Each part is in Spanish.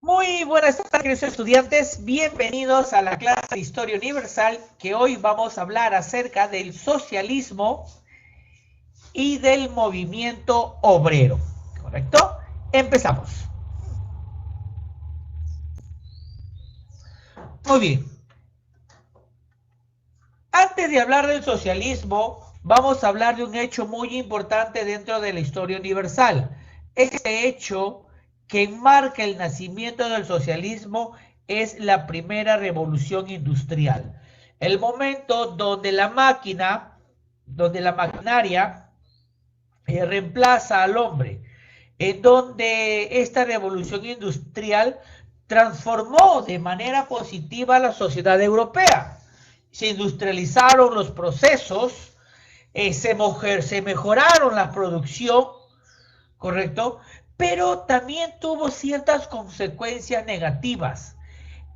Muy buenas tardes, queridos estudiantes. Bienvenidos a la clase de Historia Universal, que hoy vamos a hablar acerca del socialismo y del movimiento obrero. ¿Correcto? Empezamos. Muy bien. Antes de hablar del socialismo, vamos a hablar de un hecho muy importante dentro de la historia universal. Este hecho que enmarca el nacimiento del socialismo es la primera revolución industrial. El momento donde la maquinaria reemplaza al hombre, en donde esta revolución industrial transformó de manera positiva la sociedad europea. Se industrializaron los procesos, se mejoraron la producción, ¿correcto? Pero también tuvo ciertas consecuencias negativas,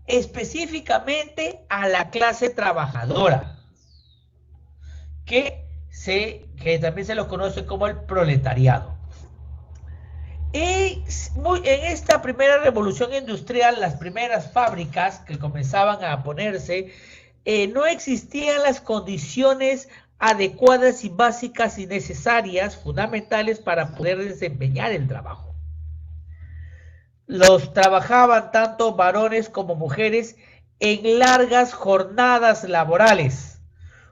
específicamente a la clase trabajadora, que también se lo conoce como el proletariado. En esta primera revolución industrial, las primeras fábricas que comenzaban a ponerse, no existían las condiciones adecuadas y básicas y necesarias, fundamentales para poder desempeñar el trabajo. Los trabajaban tanto varones como mujeres en largas jornadas laborales,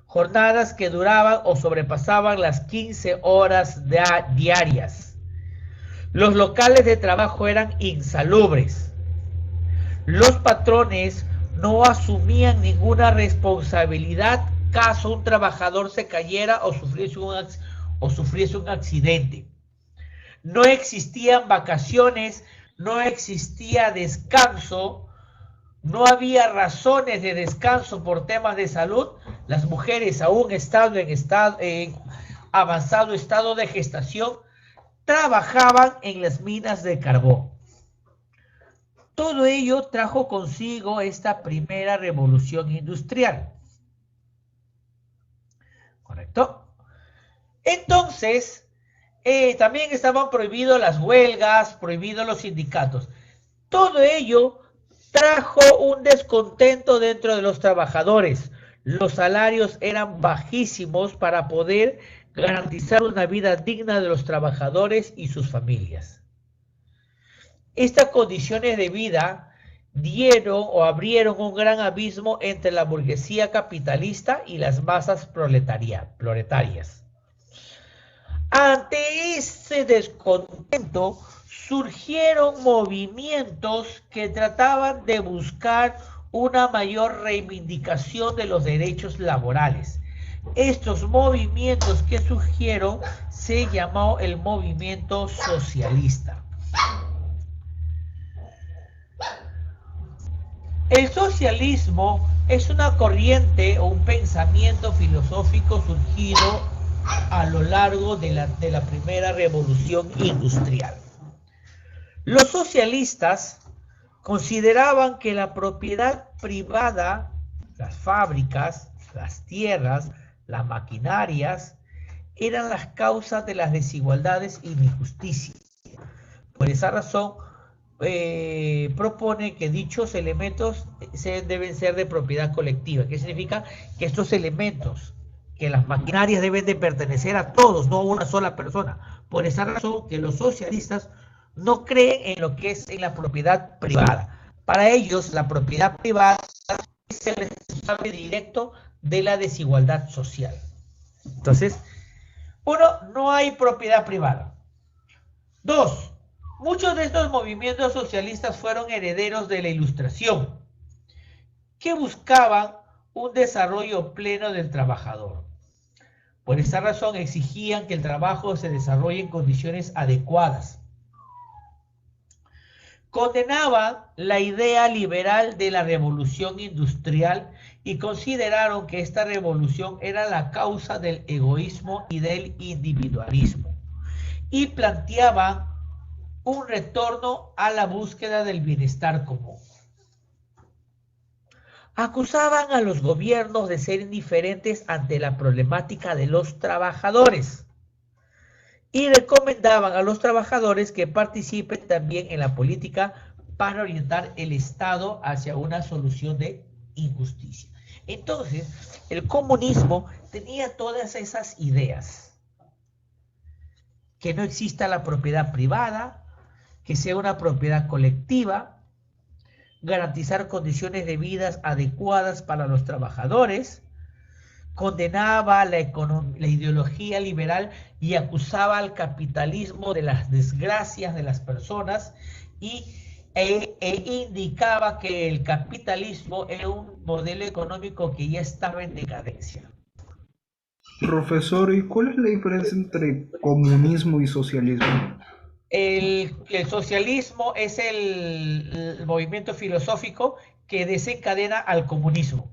jornadas que duraban o sobrepasaban las 15 horas diarias. Los locales de trabajo eran insalubres. Los patrones no asumían ninguna responsabilidad caso un trabajador se cayera o sufriese un accidente. No existían vacaciones, no existía descanso, no había razones de descanso por temas de salud. Las mujeres, aún estando en avanzado estado de gestación, trabajaban en las minas de carbón. Todo ello trajo consigo esta primera revolución industrial. ¿Correcto? Entonces, también estaban prohibidos las huelgas, prohibidos los sindicatos. Todo ello trajo un descontento dentro de los trabajadores. Los salarios eran bajísimos para poder garantizar una vida digna de los trabajadores y sus familias. Estas condiciones de vida dieron o abrieron un gran abismo entre la burguesía capitalista y las masas proletarias. Ante ese descontento surgieron movimientos que trataban de buscar una mayor reivindicación de los derechos laborales. Estos movimientos que surgieron se llamó el movimiento socialista. El socialismo es una corriente o un pensamiento filosófico surgido a lo largo de la primera revolución industrial. Los socialistas consideraban que la propiedad privada, las fábricas, las tierras, las maquinarias, eran las causas de las desigualdades y la injusticia. Por esa razón, propone que dichos elementos deben ser de propiedad colectiva. ¿Qué significa? Que estos elementos, que las maquinarias deben de pertenecer a todos, no a una sola persona. Por esa razón que los socialistas no creen en lo que es en la propiedad privada. Para ellos, la propiedad privada es el responsable directo de la desigualdad social. Entonces, uno, no hay propiedad privada. Dos, muchos de estos movimientos socialistas fueron herederos de la Ilustración, que buscaban un desarrollo pleno del trabajador. Por esa razón exigían que el trabajo se desarrolle en condiciones adecuadas. Condenaban la idea liberal de la revolución industrial y consideraron que esta revolución era la causa del egoísmo y del individualismo. Y planteaban un retorno a la búsqueda del bienestar común. Acusaban a los gobiernos de ser indiferentes ante la problemática de los trabajadores y recomendaban a los trabajadores que participen también en la política para orientar el Estado hacia una solución de injusticia. Entonces, el comunismo tenía todas esas ideas. Que no exista la propiedad privada, que sea una propiedad colectiva, garantizar condiciones de vida adecuadas para los trabajadores, condenaba la ideología liberal y acusaba al capitalismo de las desgracias de las personas e indicaba que el capitalismo era un modelo económico que ya estaba en decadencia. Profesor, ¿y cuál es la diferencia entre comunismo y socialismo? El socialismo es el movimiento filosófico que desencadena al comunismo,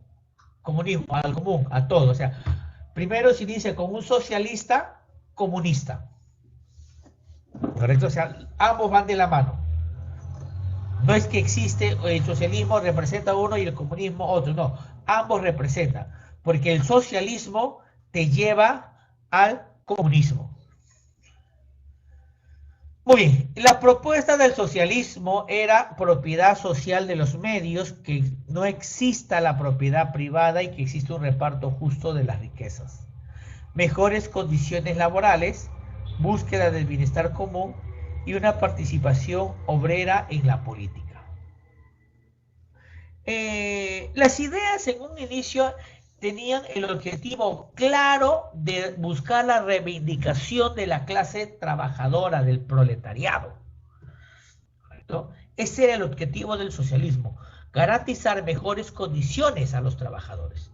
al común, a todo. O sea, primero se inicia con un socialista comunista, ¿correcto? O sea, ambos van de la mano. No es que existe el socialismo representa uno y el comunismo otro, no, ambos representan, porque el socialismo te lleva al comunismo. Muy bien, la propuesta del socialismo era propiedad social de los medios, que no exista la propiedad privada y que exista un reparto justo de las riquezas. Mejores condiciones laborales, búsqueda del bienestar común y una participación obrera en la política. Las ideas en un inicio tenían el objetivo claro de buscar la reivindicación de la clase trabajadora, del proletariado. ¿Correcto? Ese era el objetivo del socialismo, garantizar mejores condiciones a los trabajadores.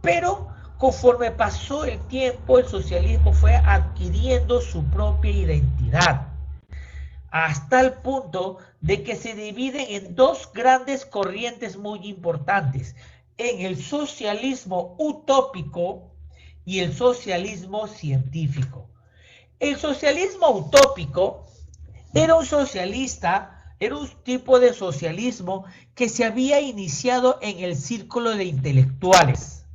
Pero conforme pasó el tiempo, el socialismo fue adquiriendo su propia identidad, hasta el punto de que se dividen en dos grandes corrientes muy importantes, en el socialismo utópico y el socialismo científico. El socialismo utópico era un tipo de socialismo que se había iniciado en el círculo de intelectuales,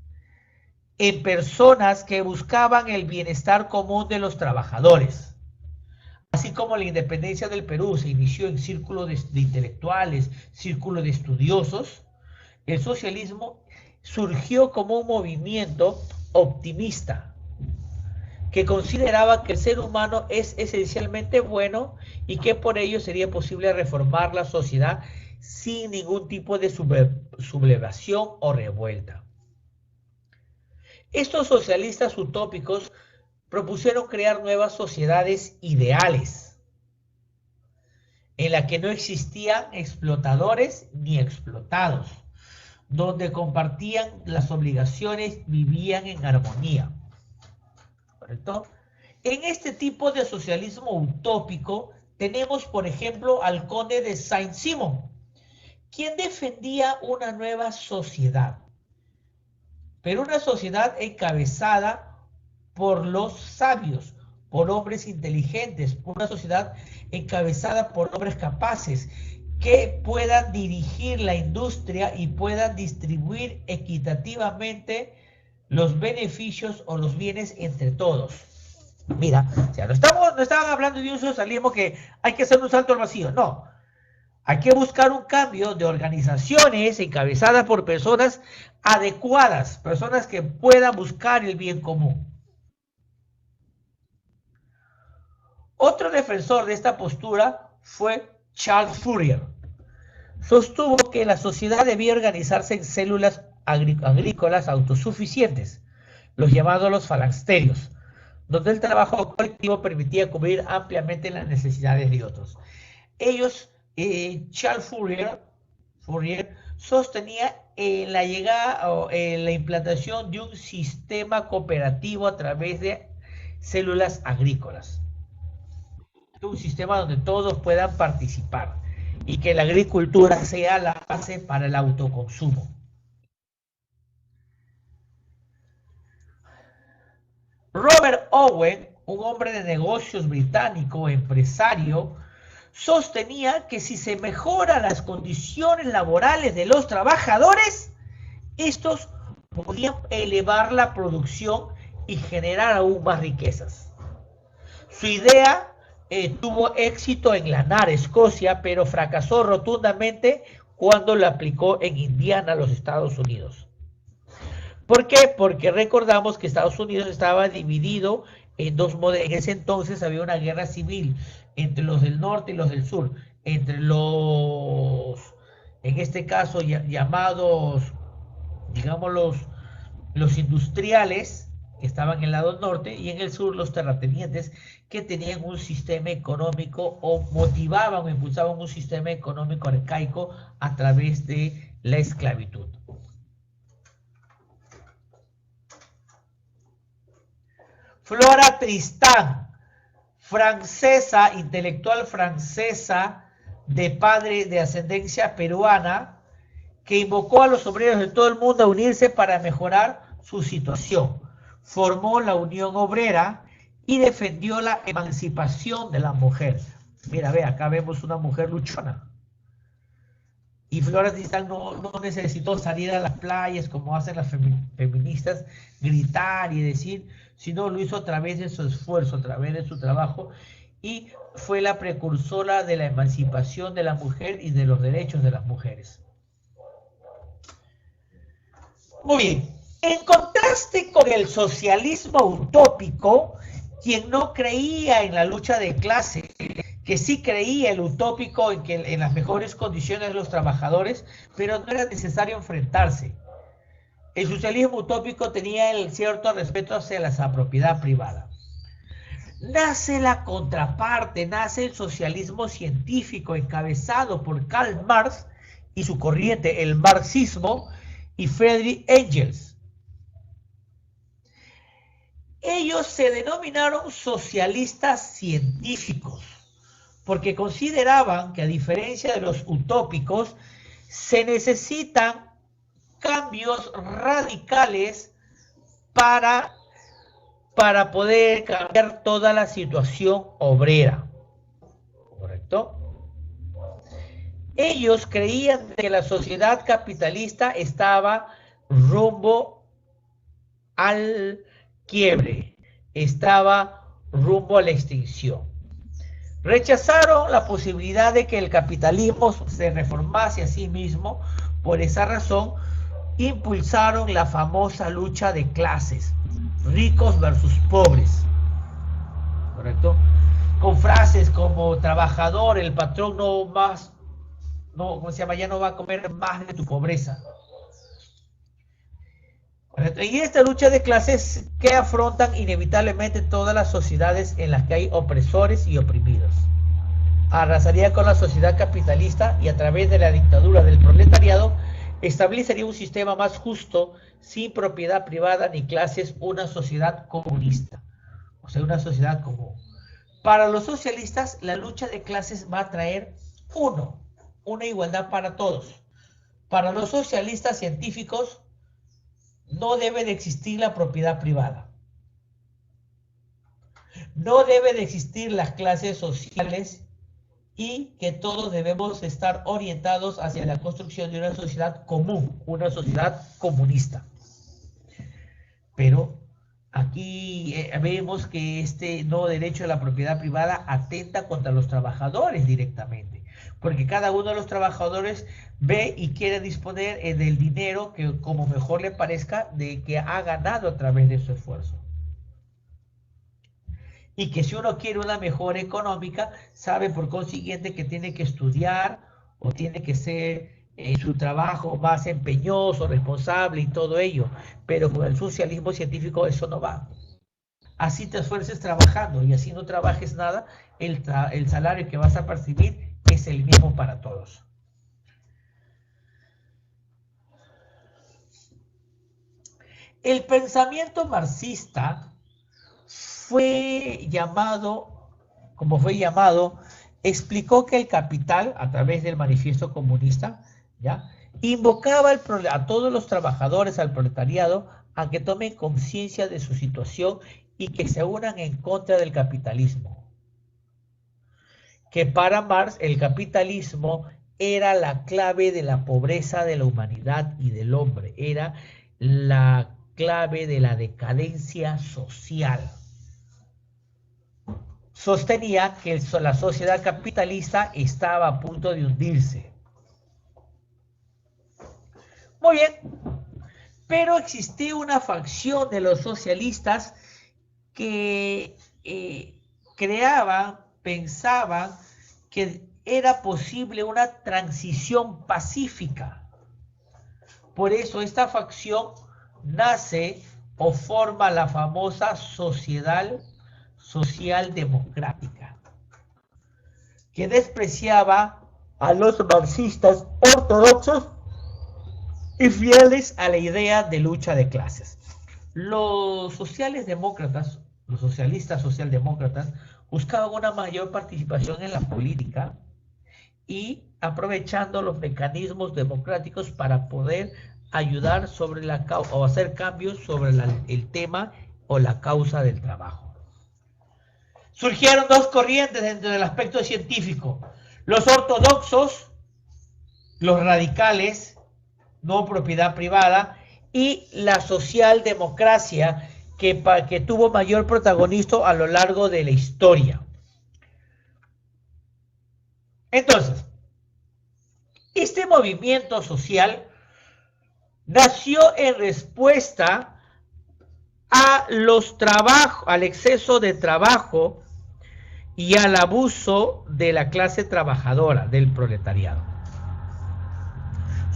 en personas que buscaban el bienestar común de los trabajadores. Así como la independencia del Perú se inició en círculo de intelectuales, círculo de estudiosos, el socialismo surgió como un movimiento optimista que consideraba que el ser humano es esencialmente bueno y que por ello sería posible reformar la sociedad sin ningún tipo de sublevación o revuelta. Estos socialistas utópicos propusieron crear nuevas sociedades ideales en las que no existían explotadores ni explotados, donde compartían las obligaciones, vivían en armonía. ¿Correcto? En este tipo de socialismo utópico tenemos, por ejemplo, al conde de Saint-Simon, quien defendía una nueva sociedad, pero una sociedad encabezada por los sabios, por hombres inteligentes, una sociedad encabezada por hombres capaces que puedan dirigir la industria y puedan distribuir equitativamente los beneficios o los bienes entre todos. Mira, o sea, no estaban hablando de un socialismo que hay que hacer un salto al vacío, no. Hay que buscar un cambio de organizaciones encabezadas por personas adecuadas, personas que puedan buscar el bien común. Otro defensor de esta postura fue Charles Fourier. Sostuvo que la sociedad debía organizarse en células agrícolas autosuficientes, los llamados los falansterios, donde el trabajo colectivo permitía cubrir ampliamente las necesidades de otros. Charles Fourier sostenía la llegada o la implantación de un sistema cooperativo a través de células agrícolas. Un sistema donde todos puedan participar y que la agricultura sea la base para el autoconsumo. Robert Owen, un hombre de negocios británico, empresario, sostenía que si se mejoran las condiciones laborales de los trabajadores, estos podían elevar la producción y generar aún más riquezas. Su idea tuvo éxito en Lanark, Escocia, pero fracasó rotundamente cuando lo aplicó en Indiana, los Estados Unidos. ¿Por qué? Porque recordamos que Estados Unidos estaba dividido en dos modelos. En ese entonces había una guerra civil entre los del norte y los del sur, entre los, en este caso, llamados, digamos, los industriales, que estaban en el lado norte, y en el sur los terratenientes, que tenían un sistema económico o motivaban o impulsaban un sistema económico arcaico a través de la esclavitud. Flora Tristán, francesa, intelectual francesa de padre de ascendencia peruana, que invocó a los obreros de todo el mundo a unirse para mejorar su situación. Formó la Unión Obrera y defendió la emancipación de la mujer. Mira, ve, acá vemos una mujer luchona. Y Flora Tristán no necesitó salir a las playas como hacen las feministas, gritar y decir, sino lo hizo a través de su esfuerzo, a través de su trabajo, y fue la precursora de la emancipación de la mujer y de los derechos de las mujeres. Muy bien, en contraste con el socialismo utópico, quien no creía en la lucha de clase, que sí creía el utópico en las mejores condiciones de los trabajadores, pero no era necesario enfrentarse. El socialismo utópico tenía el cierto respeto hacia la propiedad privada. Nace la contraparte, nace el socialismo científico encabezado por Karl Marx y su corriente, el marxismo, y Friedrich Engels. Ellos se denominaron socialistas científicos, porque consideraban que, a diferencia de los utópicos, se necesitan cambios radicales para poder cambiar toda la situación obrera. ¿Correcto? Ellos creían que la sociedad capitalista estaba rumbo al quiebre, estaba rumbo a la extinción. Rechazaron la posibilidad de que el capitalismo se reformase a sí mismo. Por esa razón, impulsaron la famosa lucha de clases, ricos versus pobres, ¿correcto? Con frases como trabajador, el patrón ¿cómo se llama? Ya no va a comer más de tu pobreza. ¿Correcto? Y esta lucha de clases que afrontan inevitablemente todas las sociedades en las que hay opresores y oprimidos. Arrasaría con la sociedad capitalista y, a través de la dictadura del proletariado, establecería un sistema más justo, sin propiedad privada ni clases, una sociedad comunista, o sea, una sociedad común. Para los socialistas, la lucha de clases va a traer una igualdad para todos. Para los socialistas científicos, no debe de existir la propiedad privada. No debe de existir las clases sociales, y que todos debemos estar orientados hacia la construcción de una sociedad común, una sociedad comunista. Pero aquí vemos que este no derecho a la propiedad privada atenta contra los trabajadores directamente, porque cada uno de los trabajadores ve y quiere disponer del dinero que, como mejor le parezca, de que ha ganado a través de su esfuerzo. Y que si uno quiere una mejora económica, sabe por consiguiente que tiene que estudiar o tiene que ser su trabajo más empeñoso, responsable y todo ello. Pero con el socialismo científico eso no va. Así te esfuerces trabajando y así no trabajes nada, el salario que vas a percibir es el mismo para todos. El pensamiento marxista fue llamado, explicó que el capital, a través del manifiesto comunista, ¿ya?, invocaba a todos los trabajadores, al proletariado, a que tomen conciencia de su situación y que se unan en contra del capitalismo. Que para Marx el capitalismo era la clave de la pobreza de la humanidad y del hombre, era clave de la decadencia social. sostenía que la sociedad capitalista estaba a punto de hundirse. Muy bien, pero existía una facción de los socialistas que pensaban que era posible una transición pacífica. Por eso esta facción nace o forma la famosa socialdemocrática, que despreciaba a los marxistas ortodoxos y fieles a la idea de lucha de clases. Los socialistas socialdemócratas, buscaban una mayor participación en la política y aprovechando los mecanismos democráticos para poder ayudar sobre o hacer cambios sobre el tema o la causa del trabajo. Surgieron dos corrientes dentro del aspecto científico: los ortodoxos, los radicales, no propiedad privada, y la socialdemocracia, que tuvo mayor protagonismo a lo largo de la historia. Entonces, este movimiento social nació en respuesta al exceso de trabajo y al abuso de la clase trabajadora, del proletariado,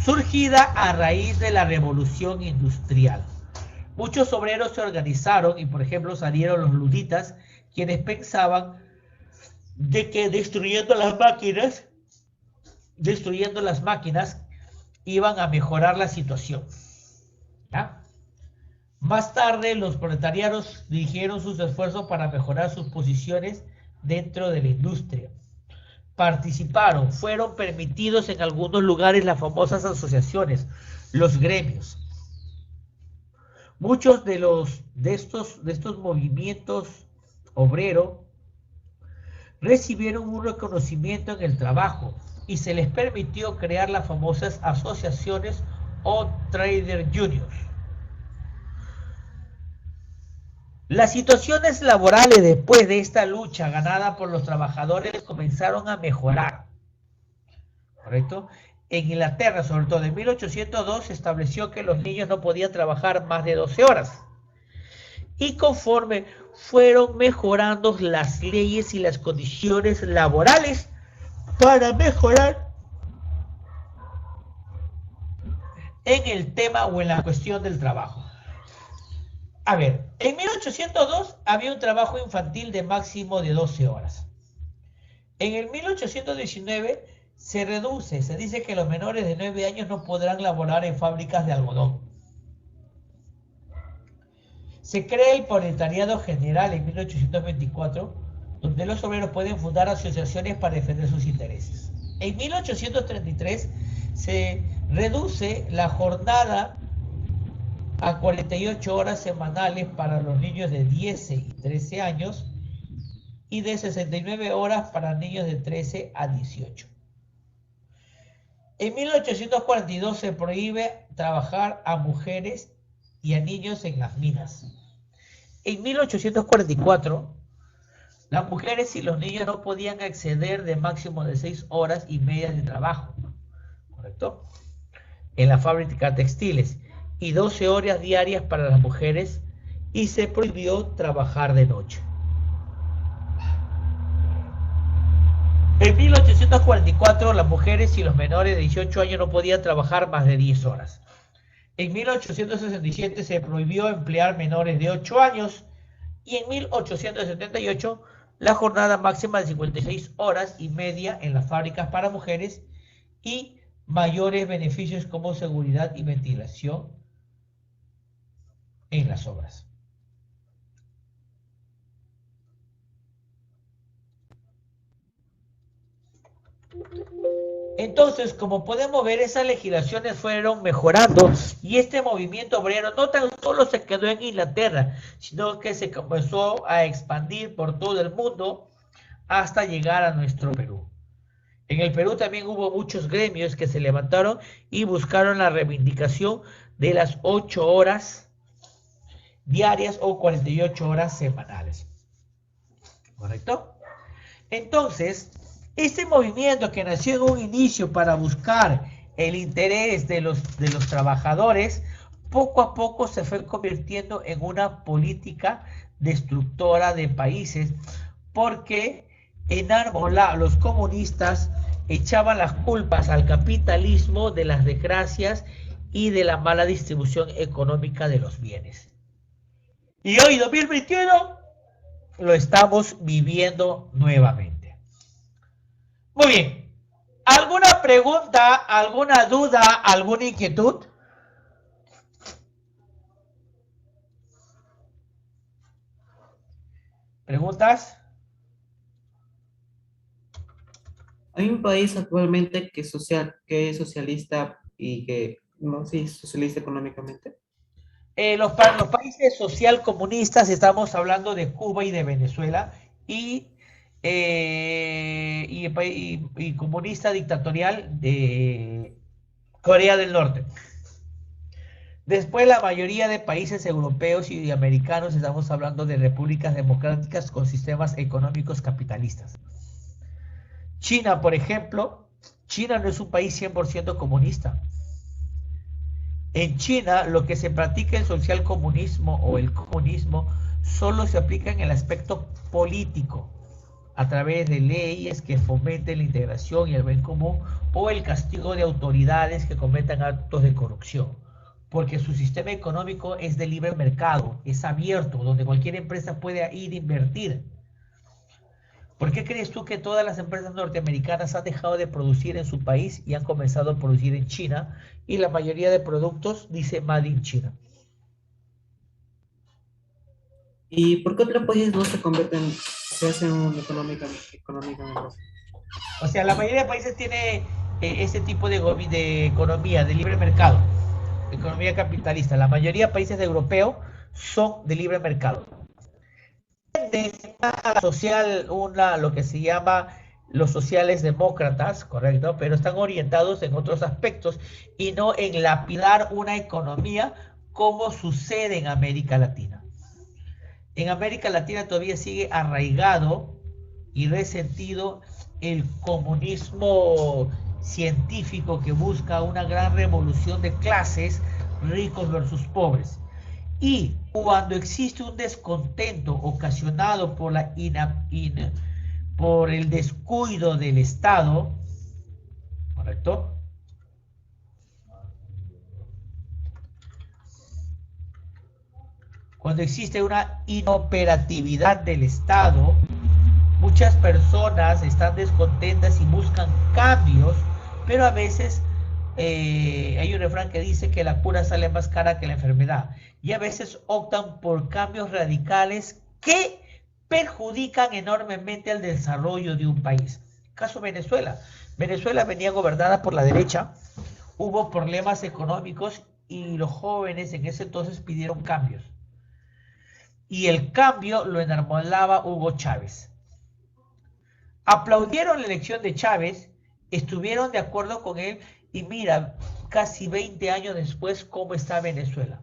surgida a raíz de la revolución industrial. Muchos obreros se organizaron y, por ejemplo, salieron los luditas, quienes pensaban de que destruyendo las máquinas iban a mejorar la situación. ¿Ya? Más tarde, los proletariados dirigieron sus esfuerzos para mejorar sus posiciones dentro de la industria. Participaron, fueron permitidos en algunos lugares las famosas asociaciones, los gremios. Muchos de estos movimientos obreros recibieron un reconocimiento en el trabajo y se les permitió crear las famosas asociaciones o trader unions. Las situaciones laborales después de esta lucha ganada por los trabajadores comenzaron a mejorar, ¿correcto? En Inglaterra, sobre todo en 1802, se estableció que los niños no podían trabajar más de 12 horas. Y conforme fueron mejorando las leyes y las condiciones laborales para mejorar en el tema o en la cuestión del trabajo. A ver, en 1802 había un trabajo infantil de máximo de 12 horas. En el 1819 se reduce, se dice que los menores de 9 años no podrán laborar en fábricas de algodón. Se crea el proletariado general en 1824, donde los obreros pueden fundar asociaciones para defender sus intereses. En 1833 se reduce la jornada a 48 horas semanales para los niños de 10 y 13 años y de 69 horas para niños de 13 a 18. En 1842 se prohíbe trabajar a mujeres y a niños en las minas. En 1844, las mujeres y los niños no podían acceder de máximo de 6 horas y media de trabajo, ¿correcto?, en la fábrica textiles, y 12 horas diarias para las mujeres, y se prohibió trabajar de noche. En 1844, las mujeres y los menores de 18 años no podían trabajar más de 10 horas. En 1867 se prohibió emplear menores de 8 años y en 1878 la jornada máxima de 56 horas y media en las fábricas para mujeres y mayores beneficios como seguridad y ventilación en las obras. Entonces, como podemos ver, esas legislaciones fueron mejorando y este movimiento obrero no tan solo se quedó en Inglaterra, sino que se comenzó a expandir por todo el mundo hasta llegar a nuestro Perú. En el Perú también hubo muchos gremios que se levantaron y buscaron la reivindicación de las 8 horas diarias o 48 horas semanales. ¿correcto? Entonces, este movimiento que nació en un inicio para buscar el interés de los trabajadores, poco a poco se fue convirtiendo en una política destructora de países, porque los comunistas echaban las culpas al capitalismo de las desgracias y de la mala distribución económica de los bienes. Y hoy, 2021, lo estamos viviendo nuevamente. Muy bien. ¿Alguna pregunta, alguna duda, alguna inquietud? ¿Preguntas? Hay un país actualmente que es socialista y que no sí socialista económicamente. Los países social comunistas, estamos hablando de Cuba y de Venezuela, y comunista dictatorial de Corea del Norte. Después, la mayoría de países europeos y americanos, estamos hablando de repúblicas democráticas con sistemas económicos capitalistas. China, por ejemplo, China no es un país 100% comunista. En China, lo que se practica el socialcomunismo o el comunismo solo se aplica en el aspecto político, a través de leyes que fomenten la integración y el bien común, o el castigo de autoridades que cometan actos de corrupción, porque su sistema económico es de libre mercado, es abierto, donde cualquier empresa puede ir a invertir. ¿Por qué crees tú que todas las empresas norteamericanas han dejado de producir en su país y han comenzado a producir en China? Y la mayoría de productos dice Made in China. ¿Y por qué otros países no se hacen económicamente? O sea, la mayoría de países tiene ese tipo de economía, de libre mercado, economía capitalista. La mayoría de países europeos son de libre mercado. Social, lo que se llama los sociales demócratas, correcto, pero están orientados en otros aspectos y no en lapidar una economía como sucede en América Latina. En América Latina todavía sigue arraigado y resentido el comunismo científico que busca una gran revolución de clases, ricos versus pobres. Y cuando existe un descontento ocasionado por por el descuido del Estado, ¿correcto? Cuando existe una inoperatividad del Estado, muchas personas están descontentas y buscan cambios, pero a veces hay un refrán que dice que la cura sale más cara que la enfermedad, y a veces optan por cambios radicales que perjudican enormemente el desarrollo de un país. Caso Venezuela. Venezuela venía gobernada por la derecha, hubo problemas económicos y los jóvenes en ese entonces pidieron cambios. Y el cambio lo enarbolaba Hugo Chávez. Aplaudieron la elección de Chávez, estuvieron de acuerdo con él, y mira, casi 20 años después, cómo está Venezuela.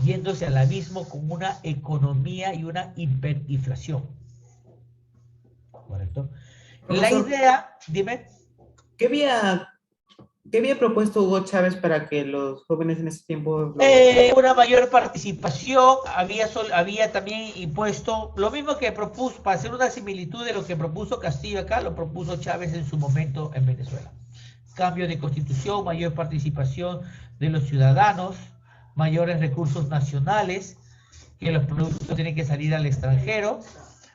Yéndose al abismo con una economía y una hiperinflación. ¿Correcto? La idea, dime. ¿Qué había propuesto Hugo Chávez para que los jóvenes en ese tiempo... Una mayor participación, había también impuesto, lo mismo que propuso, para hacer una similitud de lo que propuso Castillo acá, lo propuso Chávez en su momento en Venezuela. Cambio de constitución, mayor participación de los ciudadanos, mayores recursos nacionales, que los productos tienen que salir al extranjero,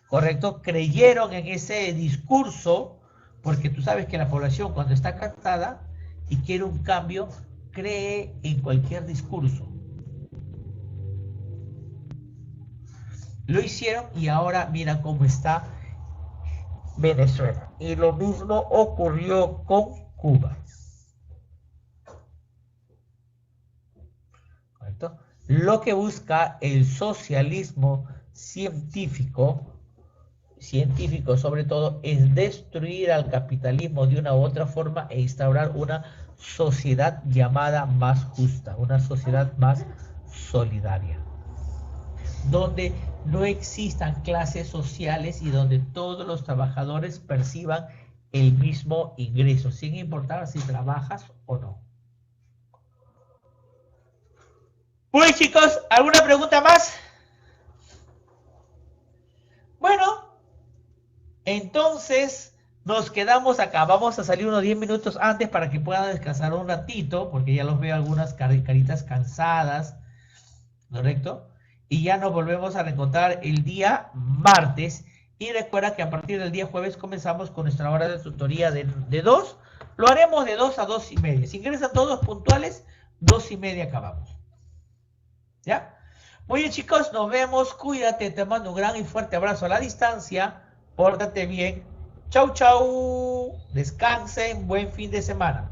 ¿correcto? Creyeron en ese discurso, porque tú sabes que la población cuando está cansada y quiere un cambio, cree en cualquier discurso. Lo hicieron y ahora mira cómo está Venezuela. Y lo mismo ocurrió con Cuba. ¿Correcto? Lo que busca el socialismo científico sobre todo, es destruir al capitalismo de una u otra forma e instaurar una sociedad llamada más justa, una sociedad más solidaria. donde no existan clases sociales y donde todos los trabajadores perciban el mismo ingreso, sin importar si trabajas o no. Muy chicos, ¿alguna pregunta más? Bueno, entonces nos quedamos acá. Vamos a salir unos 10 minutos antes para que puedan descansar un ratito, porque ya los veo algunas caritas cansadas, ¿correcto? Y ya nos volvemos a reencontrar el día martes. Y recuerda que a partir del día jueves comenzamos con nuestra hora de tutoría de 2. Lo haremos de 2 a 2 y media. Si ingresan todos puntuales, 2 y media acabamos. ¿Ya? Muy bien, chicos, nos vemos. Cuídate, te mando un gran y fuerte abrazo a la distancia. Pórtate bien. Chau, chau. Descansen. Buen fin de semana.